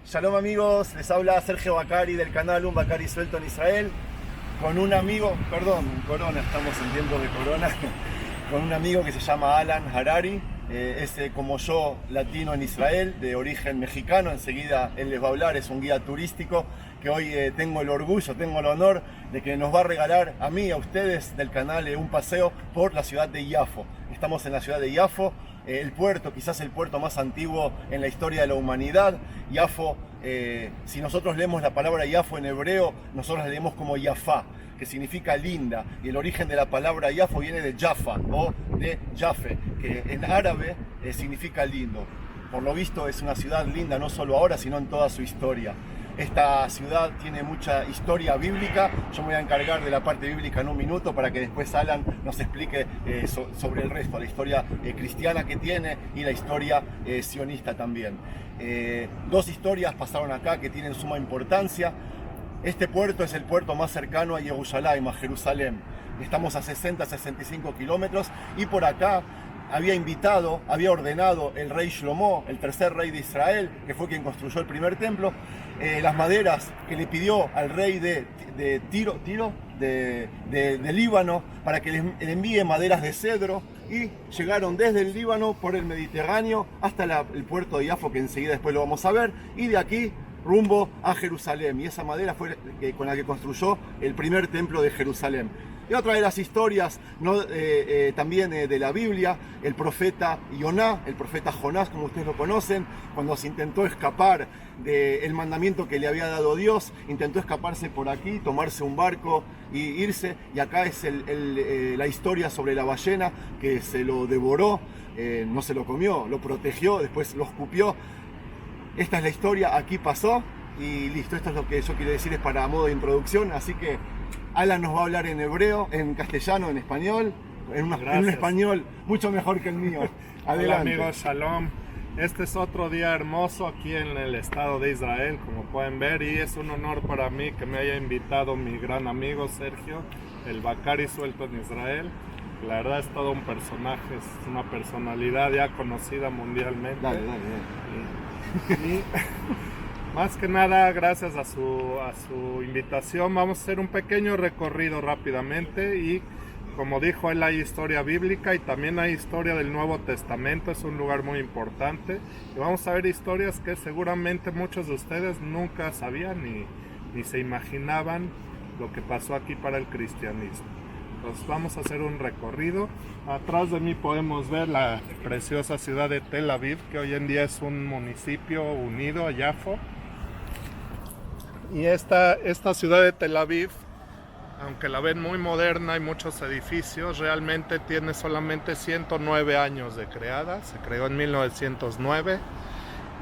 Shalom amigos, les habla Sergio Bacari del canal Un Bacari Suelto en Israel, con un amigo, perdón, corona, estamos en tiempos de corona, con un amigo que se llama Alan Harari, es como yo, latino en Israel, de origen mexicano. Enseguida él les va a hablar, es un guía turístico que hoy tengo el orgullo, tengo el honor de que nos va a regalar a mí, a ustedes del canal, un paseo por la ciudad de Yafo. Estamos en la ciudad de Yafo, el puerto, quizás el puerto más antiguo en la historia de la humanidad. Yafo, si nosotros leemos la palabra Yafo en hebreo, nosotros la leemos como Yafá, que significa linda, y el origen de la palabra Yafo viene de Jaffa o de Jaffe, que en árabe significa lindo. Por lo visto es una ciudad linda no solo ahora, sino en toda su historia. Esta ciudad tiene mucha historia bíblica. Yo me voy a encargar de la parte bíblica en un minuto para que después Alan nos explique sobre el resto, la historia cristiana que tiene y la historia sionista también. Dos historias pasaron acá que tienen suma importancia. Este puerto es el puerto más cercano a Jerusalén. Estamos a 60-65 kilómetros y por acá había ordenado el rey Shlomo, el tercer rey de Israel, que fue quien construyó el primer templo, las maderas que le pidió al rey de Tiro, de Líbano, para que le envíe maderas de cedro, y llegaron desde el Líbano por el Mediterráneo hasta el puerto de Yafo, que enseguida después lo vamos a ver, y de aquí rumbo a Jerusalén, y esa madera fue con la que construyó el primer templo de Jerusalén. Y otra de las historias, ¿no? También de la Biblia, el profeta Yoná, el profeta Jonás, como ustedes lo conocen, cuando se intentó escapar del mandamiento que le había dado Dios, intentó escaparse por aquí, tomarse un barco y irse, y acá es la historia sobre la ballena que se lo devoró, no se lo comió, lo protegió, después lo escupió. Esta es la historia, aquí pasó, y listo, esto es lo que yo quiero decir, es para modo de introducción, así que Alan nos va a hablar en hebreo, en castellano, en español, en un español mucho mejor que el mío. Adelante. Hola amigos, shalom. Este es otro día hermoso aquí en el estado de Israel, como pueden ver, y es un honor para mí que me haya invitado mi gran amigo Sergio, el Bacari Suelto en Israel. La verdad es todo un personaje, es una personalidad ya conocida mundialmente. Dale. Y más que nada, gracias a su invitación, vamos a hacer un pequeño recorrido rápidamente, y como dijo él, hay historia bíblica y también hay historia del Nuevo Testamento. Es un lugar muy importante y vamos a ver historias que seguramente muchos de ustedes nunca sabían ni se imaginaban lo que pasó aquí para el cristianismo. Entonces vamos a hacer un recorrido. Atrás de mí podemos ver la preciosa ciudad de Tel Aviv, que hoy en día es un municipio unido a Yafo. Y esta ciudad de Tel Aviv, aunque la ven muy moderna y muchos edificios, realmente tiene solamente 109 años de creada. Se creó en 1909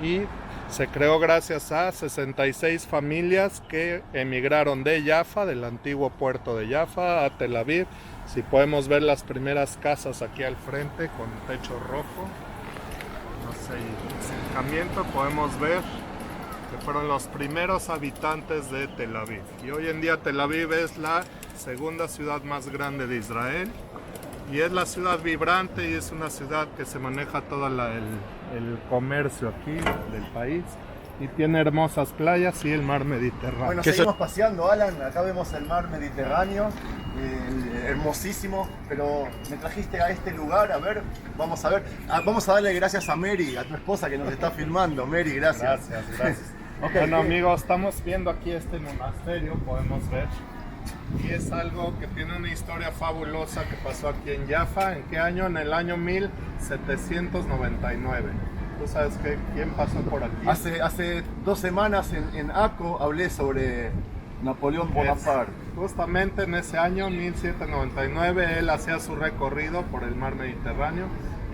y se creó gracias a 66 familias que emigraron de Jaffa, del antiguo puerto de Jaffa, a Tel Aviv. Si podemos ver las primeras casas aquí al frente con techo rojo, no sé, acercamiento, podemos ver que fueron los primeros habitantes de Tel Aviv. Y hoy en día Tel Aviv es la segunda ciudad más grande de Israel y es la ciudad vibrante, y es una ciudad que se maneja todo el comercio aquí del país, y tiene hermosas playas y el mar Mediterráneo. Bueno, seguimos paseando, Alan. Acá vemos el mar Mediterráneo, hermosísimo, pero me trajiste a este lugar, a ver, vamos a ver. Vamos a darle gracias a Mary, a tu esposa que nos está filmando. Mary, gracias. Gracias. Okay, bueno amigos, estamos viendo aquí este monasterio, podemos ver, y es algo que tiene una historia fabulosa que pasó aquí en Jaffa. ¿En qué año? En el año 1799. ¿Tú sabes quién pasó por aquí? Hace 2 semanas en ACO hablé sobre Napoleón Bonaparte. Justamente en ese año, 1799, él hacía su recorrido por el mar Mediterráneo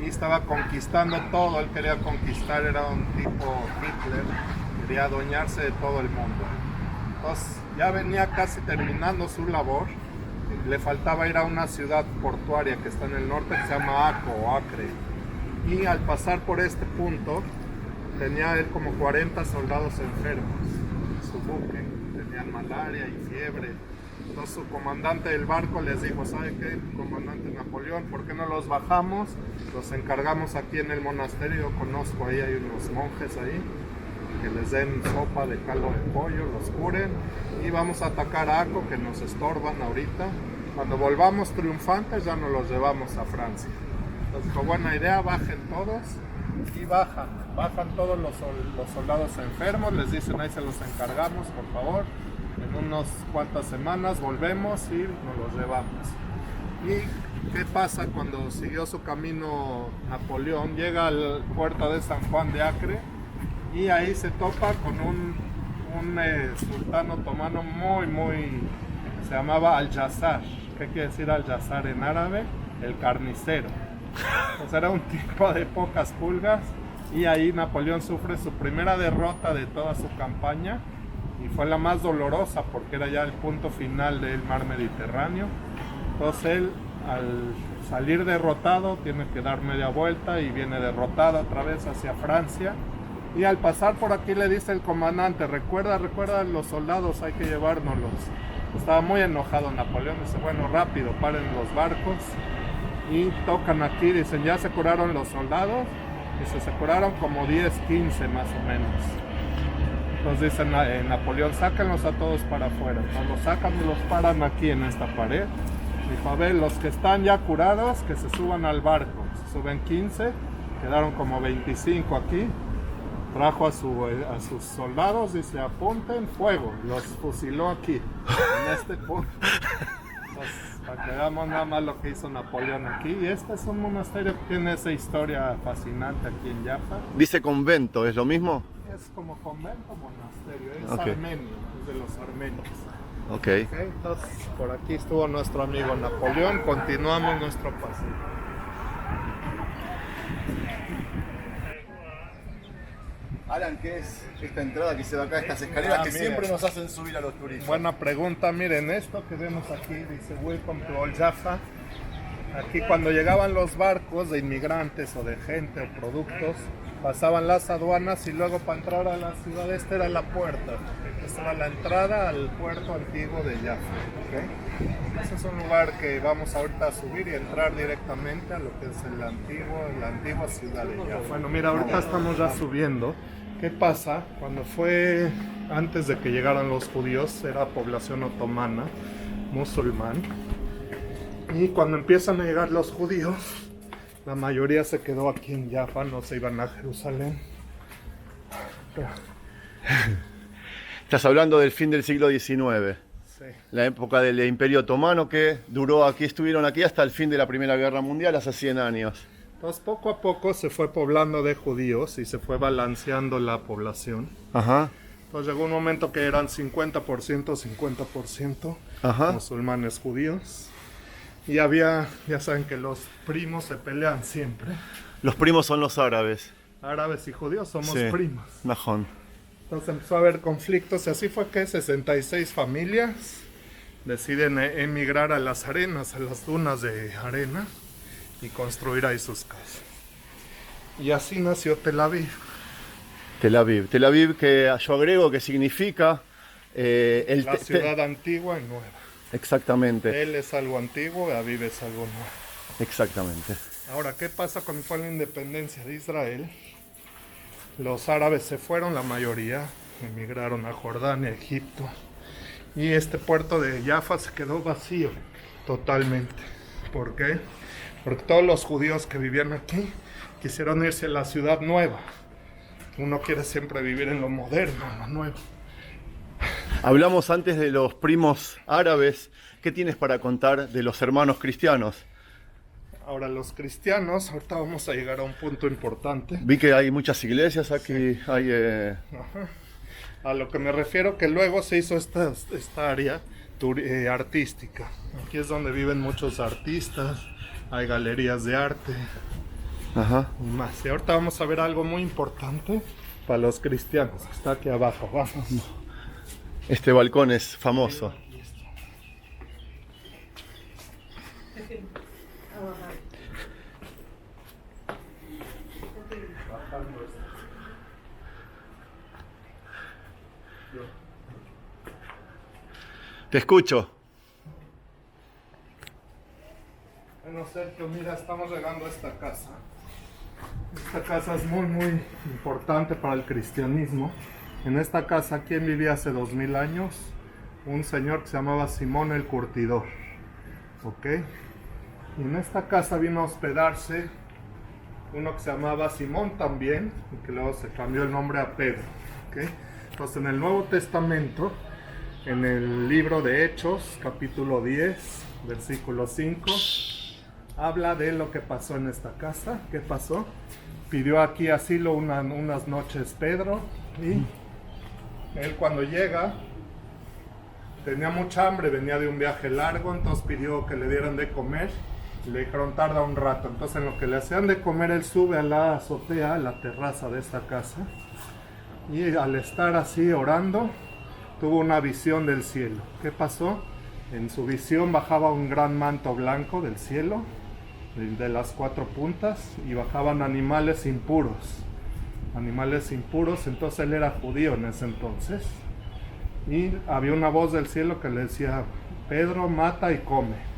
y estaba conquistando todo. Él quería conquistar, era un tipo Hitler, quería adueñarse de todo el mundo. Entonces ya venía casi terminando su labor, le faltaba ir a una ciudad portuaria que está en el norte, que se llama Aco o Acre, y al pasar por este punto tenía él como 40 soldados enfermos en su buque, tenían malaria y fiebre. Entonces su comandante del barco les dijo: ¿sabe qué, comandante Napoleón? ¿Por qué no los bajamos? Los encargamos aquí en el monasterio, yo conozco ahí, hay unos monjes ahí, que les den sopa de caldo de pollo, los curen, y vamos a atacar a Aco, que nos estorban ahorita. Cuando volvamos triunfantes ya nos los llevamos a Francia. Entonces, con buena idea, bajen todos y bajan todos los soldados enfermos, les dicen ahí se los encargamos, por favor, en unas cuantas semanas volvemos y nos los llevamos. ¿Y qué pasa cuando siguió su camino Napoleón? Llega al puerto de San Juan de Acre y ahí se topa con un sultán otomano se llamaba Al-Jazar. ¿Qué quiere decir Al-Jazar en árabe? El carnicero. Pues era un tipo de pocas pulgas, y ahí Napoleón sufre su primera derrota de toda su campaña, y fue la más dolorosa porque era ya el punto final del mar Mediterráneo. Entonces él, al salir derrotado, tiene que dar media vuelta y viene derrotado otra vez hacia Francia, y al pasar por aquí le dice el comandante: recuerda los soldados, hay que llevárnoslos. Estaba muy enojado Napoleón, dice: bueno, rápido, paren los barcos. Y tocan aquí, dicen: ya se curaron los soldados. Dice: se curaron como 10, 15 más o menos. Entonces dicen Napoleón: sáquenlos a todos para afuera. Cuando los sacan y los paran aquí en esta pared, dijo: a ver, los que están ya curados, que se suban al barco. Se suben 15, quedaron como 25 aquí. Trajo a sus soldados, dice: apunten, fuego. Los fusiló aquí, en este punto. Entonces, para que veamos nada más lo que hizo Napoleón aquí. Y este es un monasterio que tiene esa historia fascinante aquí en Jaffa. Dice convento, ¿es lo mismo? Es como convento, monasterio, es armenio, es de los armenios. Okay. Entonces, por aquí estuvo nuestro amigo Napoleón. Continuamos nuestro paseo. Alan, ¿qué es esta entrada que se va acá, estas escaleras que mira, siempre nos hacen subir a los turistas? Buena pregunta. Miren, esto que vemos aquí dice: Welcome to Old Jaffa. Aquí, cuando llegaban los barcos de inmigrantes o de gente o productos, pasaban las aduanas, y luego para entrar a la ciudad, esta era la puerta. Esta era la entrada al puerto antiguo de Jaffa. ¿Okay? Ese es un lugar que vamos ahorita a subir y entrar directamente a lo que es la antigua ciudad de Jaffa. Bueno, mira, ahorita estamos ya subiendo. ¿Qué pasa? Cuando fue antes de que llegaran los judíos, era población otomana, musulmán. Y cuando empiezan a llegar los judíos, la mayoría se quedó aquí en Jaffa, no se iban a Jerusalén. Estás hablando del fin del siglo XIX. Sí. La época del Imperio Otomano, que duró aquí, estuvieron aquí hasta el fin de la Primera Guerra Mundial, hace 100 años. Entonces, poco a poco se fue poblando de judíos y se fue balanceando la población. Ajá. Entonces llegó un momento que eran 50% Ajá. musulmanes judíos. Y había, ya saben que los primos se pelean siempre. Los primos son los árabes. Árabes y judíos somos Sí, primos. Najón. Entonces empezó a haber conflictos, y así fue que 66 familias deciden emigrar a las arenas, a las dunas de arena, y construir ahí sus casas. Y así nació Tel Aviv. Tel Aviv. Tel Aviv, que yo agrego que significa... La ciudad antigua y nueva. Exactamente. Tel es algo antiguo, Aviv es algo nuevo. Exactamente. Ahora, ¿qué pasa cuando fue la independencia de Israel? Los árabes se fueron, la mayoría, emigraron a Jordania, Egipto. Y este puerto de Jaffa se quedó vacío totalmente. ¿Por qué? Porque todos los judíos que vivían aquí quisieron irse a la ciudad nueva. Uno quiere siempre vivir en lo moderno, en lo nuevo. Hablamos antes de los primos árabes. ¿Qué tienes para contar de los hermanos cristianos? Ahora, los cristianos, ahorita vamos a llegar a un punto importante. Vi que hay muchas iglesias aquí. Sí. Hay, Ajá. A lo que me refiero, que luego se hizo esta área artística. Aquí es donde viven muchos artistas, hay galerías de arte. Ajá. Y más. Y ahorita vamos a ver algo muy importante para los cristianos, que está aquí abajo. Vamos. Este balcón es famoso. Te escucho. Bueno, Sergio, mira, estamos llegando a esta casa. Esta casa es muy importante para el cristianismo. En esta casa, ¿quién vivía hace 2000 años? Un señor que se llamaba Simón el Curtidor. ¿Ok? Y en esta casa vino a hospedarse uno que se llamaba Simón también, y que luego se cambió el nombre a Pedro. ¿Ok? Entonces en el Nuevo Testamento, en el libro de Hechos, capítulo 10, versículo 5, habla de lo que pasó en esta casa. ¿Qué pasó? Pidió aquí asilo unas noches Pedro, y él cuando llega tenía mucha hambre, venía de un viaje largo, entonces pidió que le dieran de comer. Le dijeron tarda un rato, entonces en lo que le hacían de comer él sube a la azotea, a la terraza de esta casa, y al estar así orando tuvo una visión del cielo. ¿Qué pasó? En su visión bajaba un gran manto blanco del cielo, de las 4 puntas, y bajaban animales impuros, entonces él era judío en ese entonces, y había una voz del cielo que le decía: Pedro, mata y come.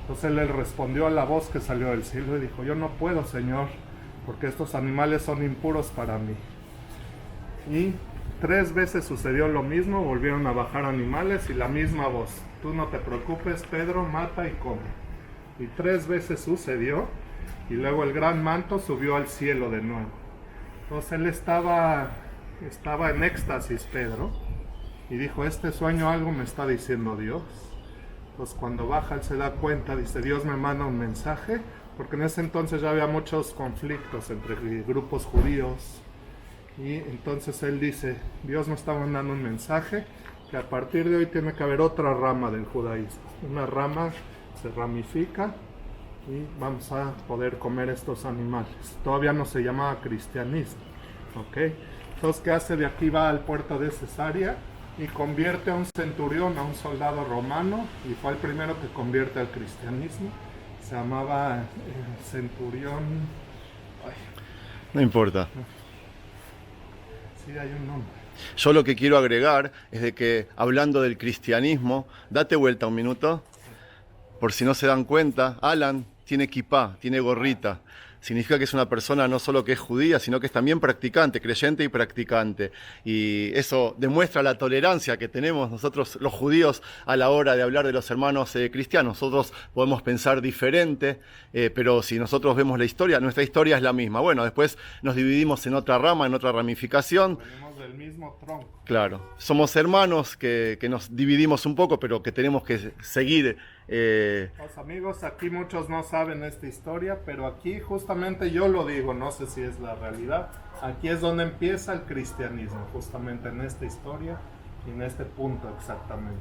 Entonces él le respondió a la voz que salió del cielo y dijo: yo no puedo, Señor, porque estos animales son impuros para mí. Y 3 veces sucedió lo mismo, volvieron a bajar animales y la misma voz: tú no te preocupes, Pedro, mata y come. Y 3 veces sucedió, y luego el gran manto subió al cielo de nuevo. Entonces él estaba en éxtasis, Pedro, y dijo: este sueño algo me está diciendo Dios. Pues cuando baja él se da cuenta, dice: Dios me manda un mensaje, porque en ese entonces ya había muchos conflictos entre grupos judíos, y entonces él dice: Dios me está mandando un mensaje, que a partir de hoy tiene que haber otra rama del judaísmo, una rama se ramifica y vamos a poder comer estos animales. Todavía no se llamaba cristianismo, ¿ok? Entonces, ¿qué hace? De aquí va al puerto de Cesarea y convierte a un centurión, a un soldado romano, y fue el primero que convierte al cristianismo. Se llamaba centurión... No importa. Sí, hay un nombre. Yo lo que quiero agregar es de que, hablando del cristianismo, date vuelta un minuto, por si no se dan cuenta, Alan tiene kipá, tiene gorrita. Significa que es una persona no solo que es judía, sino que es también practicante, creyente y practicante. Y eso demuestra la tolerancia que tenemos nosotros los judíos a la hora de hablar de los hermanos cristianos. Nosotros podemos pensar diferente, pero si nosotros vemos la historia, nuestra historia es la misma. Bueno, después nos dividimos en otra rama, en otra ramificación. Venimos del mismo tronco. Claro, somos hermanos que nos dividimos un poco, pero que tenemos que seguir. Los amigos, aquí muchos no saben esta historia, pero aquí justamente yo lo digo, no sé si es la realidad. Aquí es donde empieza el cristianismo, justamente en esta historia y en este punto exactamente.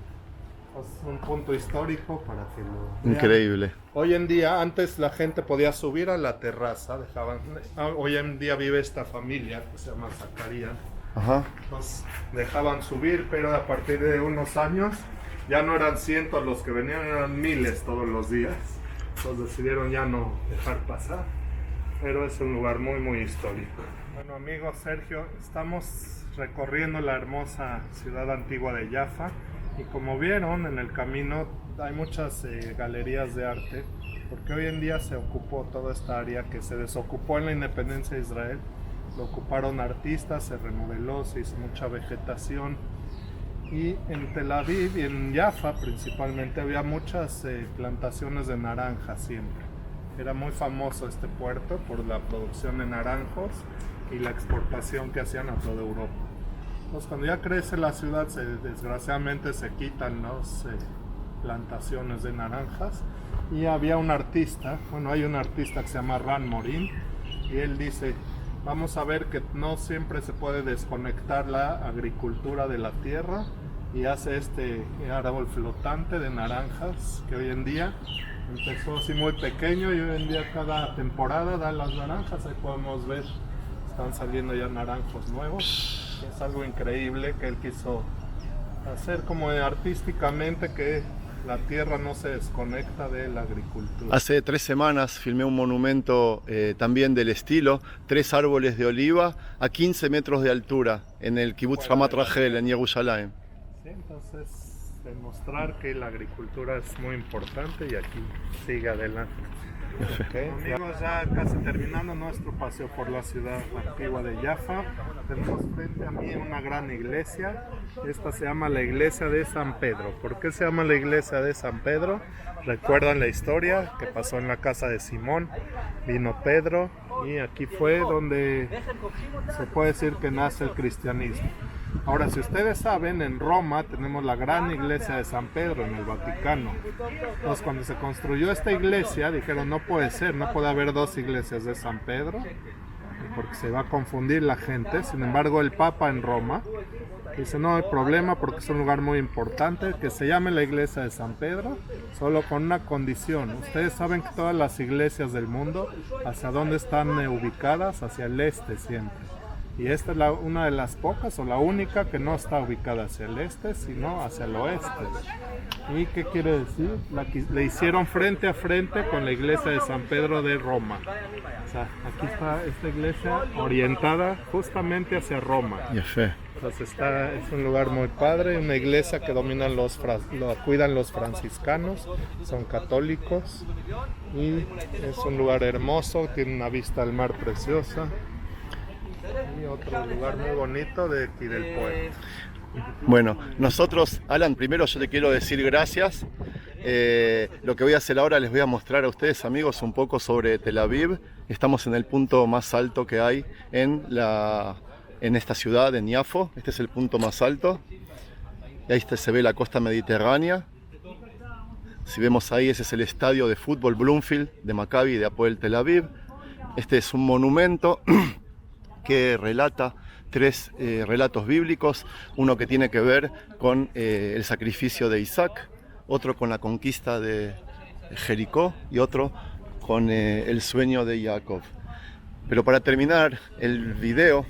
Es un punto histórico para que lo vean. Increíble. Hoy en día, antes la gente podía subir a la terraza, hoy en día vive esta familia que se llama Zacarías. Ajá. Entonces dejaban subir, pero a partir de unos años ya no eran cientos los que venían, eran miles todos los días. Entonces decidieron ya no dejar pasar, pero es un lugar muy histórico. Bueno, amigo Sergio, estamos recorriendo la hermosa ciudad antigua de Jaffa, y como vieron en el camino hay muchas galerías de arte, porque hoy en día se ocupó toda esta área que se desocupó en la independencia de Israel. Lo ocuparon artistas, se remodeló, se hizo mucha vegetación. Y en Tel Aviv y en Jaffa principalmente había muchas plantaciones de naranjas siempre. Era muy famoso este puerto por la producción de naranjos y la exportación que hacían a toda Europa. Entonces cuando ya crece la ciudad, desgraciadamente se quitan las plantaciones de naranjas, y había un artista, hay un artista que se llama Ran Morin, y él dice: vamos a ver que no siempre se puede desconectar la agricultura de la tierra, y hace este árbol flotante de naranjas que hoy en día empezó así muy pequeño, y hoy en día cada temporada da las naranjas. Ahí podemos ver, están saliendo ya naranjos nuevos. Es algo increíble que él quiso hacer como artísticamente, que la tierra no se desconecta de la agricultura. Hace 3 semanas filmé un monumento también del estilo, 3 árboles de oliva a 15 metros de altura en el Kibbutz Ramat Rachel, en Jerusalén. Sí, entonces demostrar que la agricultura es muy importante y aquí sigue adelante. Okay. Amigos, ya casi terminando nuestro paseo por la ciudad antigua de Jaffa, tenemos frente a mí una gran iglesia. Esta se llama la iglesia de San Pedro. ¿Por qué se llama la iglesia de San Pedro? Recuerdan la historia que pasó en la casa de Simón. Vino Pedro y aquí fue donde se puede decir que nace el cristianismo. Ahora, si ustedes saben, en Roma tenemos la gran iglesia de San Pedro en el Vaticano. Entonces, cuando se construyó esta iglesia, dijeron, no puede ser, no puede haber dos iglesias de San Pedro, porque se va a confundir la gente. Sin embargo, el Papa en Roma dice, no hay problema porque es un lugar muy importante, que se llame la iglesia de San Pedro, solo con una condición. Ustedes saben que todas las iglesias del mundo, ¿hacia dónde están ubicadas? Hacia el este siempre. Y esta es una de las pocas o la única que no está ubicada hacia el este, sino hacia el oeste. ¿Y qué quiere decir? Le hicieron frente a frente con la iglesia de San Pedro de Roma. O sea, aquí está esta iglesia orientada justamente hacia Roma. Entonces es un lugar muy padre, una iglesia que dominan cuidan los franciscanos, son católicos y es un lugar hermoso, tiene una vista al mar preciosa. Y otro lugar muy bonito de aquí del pueblo. Bueno, nosotros, Alan, primero yo te quiero decir gracias. Lo que voy a hacer ahora, les voy a mostrar a ustedes, amigos, un poco sobre Tel Aviv. Estamos en el punto más alto que hay en esta ciudad, en Yafo. Este es el punto más alto. Y ahí se ve la costa mediterránea. Si vemos ahí, ese es el estadio de fútbol Bloomfield de Maccabi de Hapoel Tel Aviv. Este es un monumento que relata tres relatos bíblicos, uno que tiene que ver con el sacrificio de Isaac, otro con la conquista de Jericó y otro con el sueño de Jacob. Pero para terminar el video,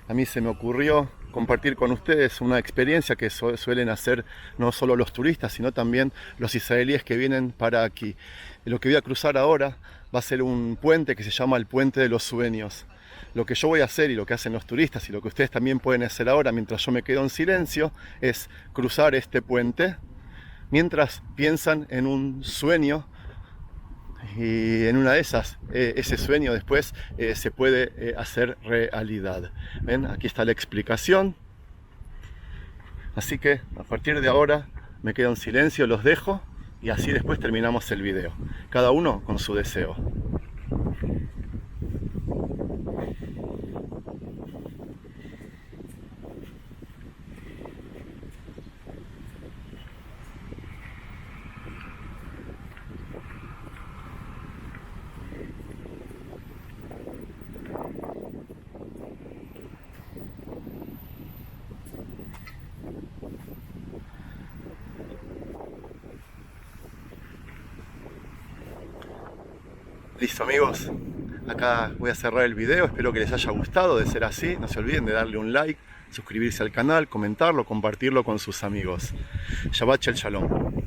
a mí se me ocurrió compartir con ustedes una experiencia que suelen hacer no solo los turistas, sino también los israelíes que vienen para aquí. Lo que voy a cruzar ahora va a ser un puente que se llama el Puente de los Sueños. Lo que yo voy a hacer y lo que hacen los turistas y lo que ustedes también pueden hacer ahora mientras yo me quedo en silencio es cruzar este puente mientras piensan en un sueño y en una de esas, ese sueño después se puede hacer realidad. ¿Ven? Aquí está la explicación. Así que a partir de ahora me quedo en silencio, los dejo y así después terminamos el video. Cada uno con su deseo. Listo, amigos, acá voy a cerrar el video, espero que les haya gustado. De ser así, no se olviden de darle un like, suscribirse al canal, comentarlo, compartirlo con sus amigos. Shabbat Shalom.